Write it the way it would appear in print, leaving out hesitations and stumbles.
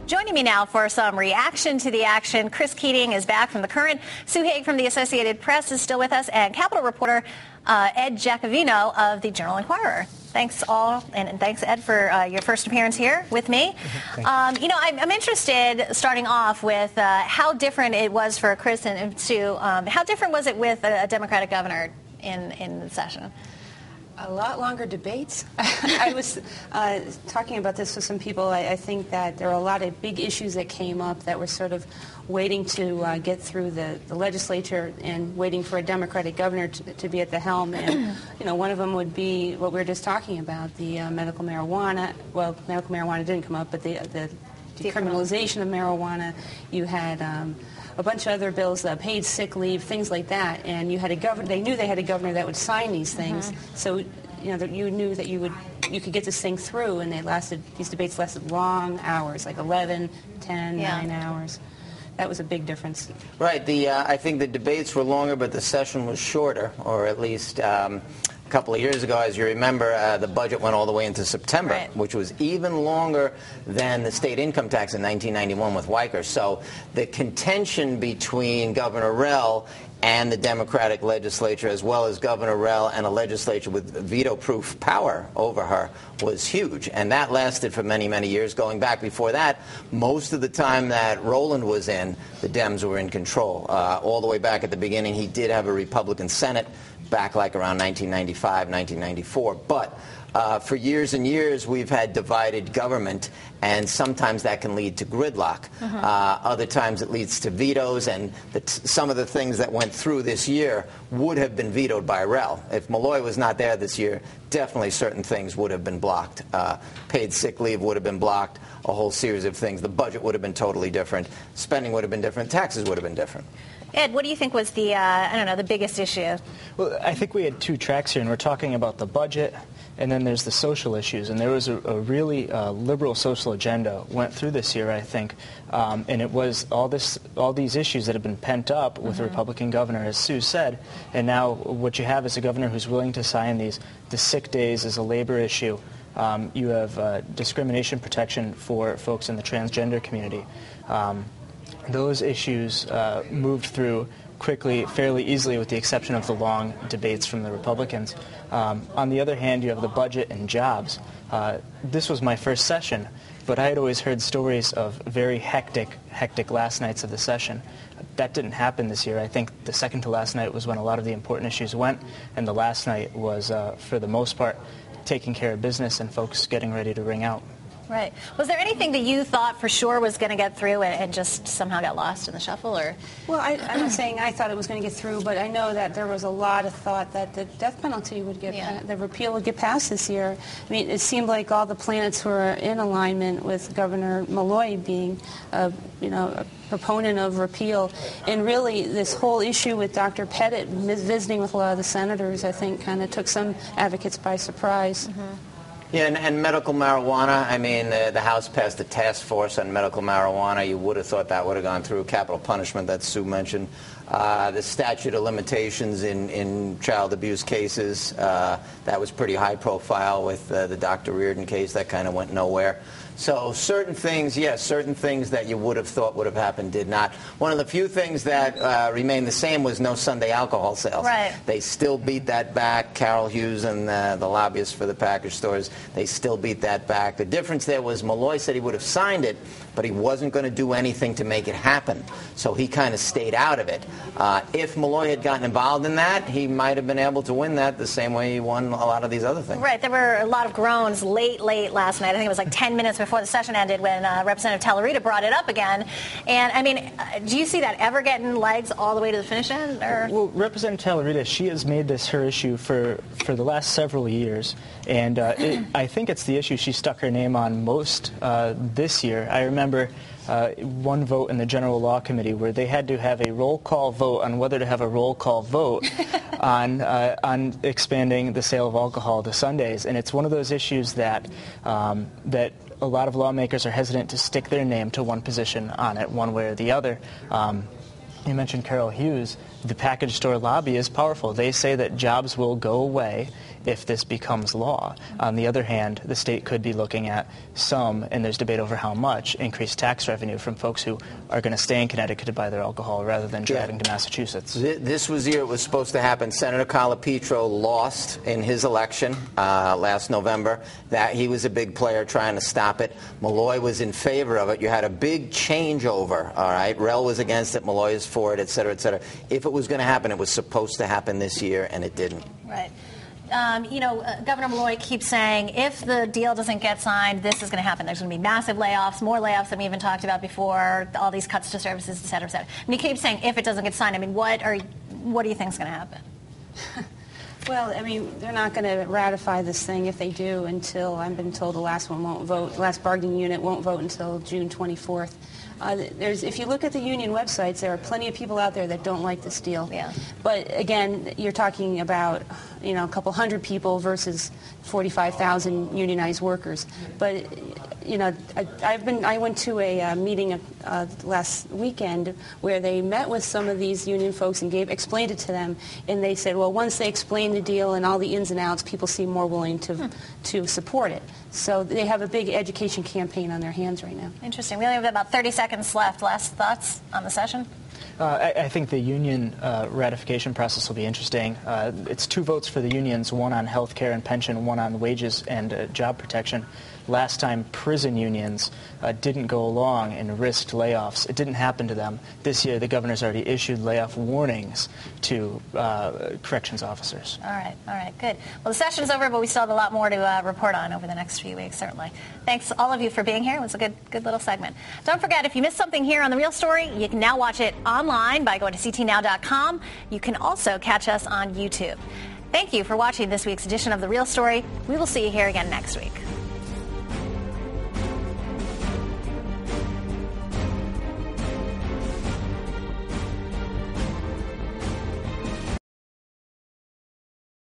Joining me now for some reaction to the action, Chris Keating is back from The Current. Sue Haig from the Associated Press is still with us, and Capitol reporter Ed Giacovino of the Journal-Inquirer. Thanks all, and thanks, Ed, for your first appearance here with me. I'm interested, starting off with how different it was for Chris and Sue. How different was it with a Democratic governor in the session? A lot longer debates. I was talking about this with some people. I think that there are a lot of big issues that came up that were sort of waiting to get through the legislature and waiting for a Democratic governor to be at the helm. And, one of them would be what we were just talking about, the medical marijuana. Well, medical marijuana didn't come up, but the decriminalization of marijuana. You had a bunch of other bills, paid sick leave, things like that, and you had a governor. They knew they had a governor that would sign these things, so you knew that you could get this thing through, and these debates lasted long hours, like 11, 10, 9 hours. That was a big difference. Right. I think the debates were longer, but the session was shorter, or at least a couple of years ago, as you remember, the budget went all the way into September, which was even longer than the state income tax in 1991 with Weicker. So the contention between Governor Rell and the Democratic legislature, as well as Governor Rell and a legislature with veto-proof power over her, was huge. And that lasted for many, many years. Going back before that, most of the time that Rowland was in, the Dems were in control. All the way back at the beginning, he did have a Republican Senate back like around 1995, 1994. But for years and years, we've had divided government, and sometimes that can lead to gridlock. Other times it leads to vetoes, and some of the things that went through this year would have been vetoed by Rell. If Malloy was not there this year, definitely certain things would have been blocked. Paid sick leave would have been blocked, a whole series of things. The budget would have been totally different. Spending would have been different. Taxes would have been different. Ed, what do you think was the biggest issue? Well, I think we had two tracks here, and we're talking about the budget, and then there's the social issues. And there was a really liberal social agenda went through this year, I think, and it was all these issues that have been pent up with the Republican governor, as Sue said. And now what you have is a governor who's willing to sign the sick days as a labor issue. You have discrimination protection for folks in the transgender community. Those issues moved through quickly, fairly easily, with the exception of the long debates from the Republicans. On the other hand, you have the budget and jobs. This was my first session, but I had always heard stories of very hectic last nights of the session. That didn't happen this year. I think the second to last night was when a lot of the important issues went, and the last night was, for the most part, taking care of business and folks getting ready to ring out. Right. Was there anything that you thought for sure was going to get through and just somehow got lost in the shuffle? Or? Well, I'm not saying I thought it was going to get through, but I know that there was a lot of thought that the death penalty would get, the repeal would get passed this year. I mean, it seemed like all the planets were in alignment with Governor Malloy being, a proponent of repeal. And really, this whole issue with Dr. Pettit visiting with a lot of the senators, I think, kind of took some advocates by surprise. Yeah, and medical marijuana, I mean, the House passed a task force on medical marijuana. You would have thought that would have gone through. Capital punishment that Sue mentioned. The statute of limitations in child abuse cases, that was pretty high profile with the Dr. Reardon case. That kind of went nowhere. So certain things, yes, certain things that you would have thought would have happened did not. One of the few things that remained the same was no Sunday alcohol sales. Right. They still beat that back. Carol Hughes and the lobbyists for the package stores, they still beat that back. The difference there was Malloy said he would have signed it, but he wasn't going to do anything to make it happen. So he kind of stayed out of it. If Malloy had gotten involved in that, he might have been able to win that the same way he won a lot of these other things. Right. There were a lot of groans late last night. I think it was like 10 minutes before the session ended when Representative Talarita brought it up again. And, I mean, do you see that ever getting legs all the way to the finish end? Or? Well, Representative Talarita, she has made this her issue for the last several years. And I think it's the issue she stuck her name on most this year. I remember one vote in the General Law Committee where they had to have a roll call vote on whether to have a roll call vote on expanding the sale of alcohol to Sundays. And it's one of those issues that a lot of lawmakers are hesitant to stick their name to one position on it, one way or the other. You mentioned Carol Hughes. The package store lobby is powerful. They say that jobs will go away if this becomes law. On the other hand, the state could be looking at some, and there's debate over how much, increased tax revenue from folks who are going to stay in Connecticut to buy their alcohol rather than driving to Massachusetts. This was the year it was supposed to happen. Senator Colapetro lost in his election last November. That he was a big player trying to stop it. Malloy was in favor of it. You had a big changeover, all right? Rel was against it, Malloy is for it, et cetera, et cetera. If it was going to happen, it was supposed to happen this year, and it didn't. Right. Governor Malloy keeps saying if the deal doesn't get signed, this is going to happen. There's going to be massive layoffs, more layoffs than we even talked about before, all these cuts to services, et cetera, et cetera. I mean, he keeps saying if it doesn't get signed. I mean, what do you think is going to happen? Well, I mean, they're not going to ratify this thing if they do until, I've been told the last one won't vote, the last bargaining unit won't vote until June 24th. If you look at the union websites, there are plenty of people out there that don't like this deal. Yeah. But again, you're talking about, a couple hundred people versus 45,000 unionized workers. But, I went to a meeting last weekend where they met with some of these union folks and explained it to them, and they said, well, once they explain the deal and all the ins and outs, people seem more willing to support it. So they have a big education campaign on their hands right now. Interesting. We only have about 30 seconds left. Last thoughts on the session? I think the union ratification process will be interesting. It's 2 votes for the unions, one on health care and pension, one on wages and job protection. Last time, prison unions didn't go along and risked layoffs. It didn't happen to them. This year, the governor's already issued layoff warnings to corrections officers. All right, good. Well, the session's over, but we still have a lot more to report on over the next few weeks, certainly. Thanks, all of you, for being here. It was a good little segment. Don't forget, if you missed something here on The Real Story, you can now watch it online by going to ctnow.com. You can also catch us on YouTube. Thank you for watching this week's edition of The Real Story. We will see you here again next week.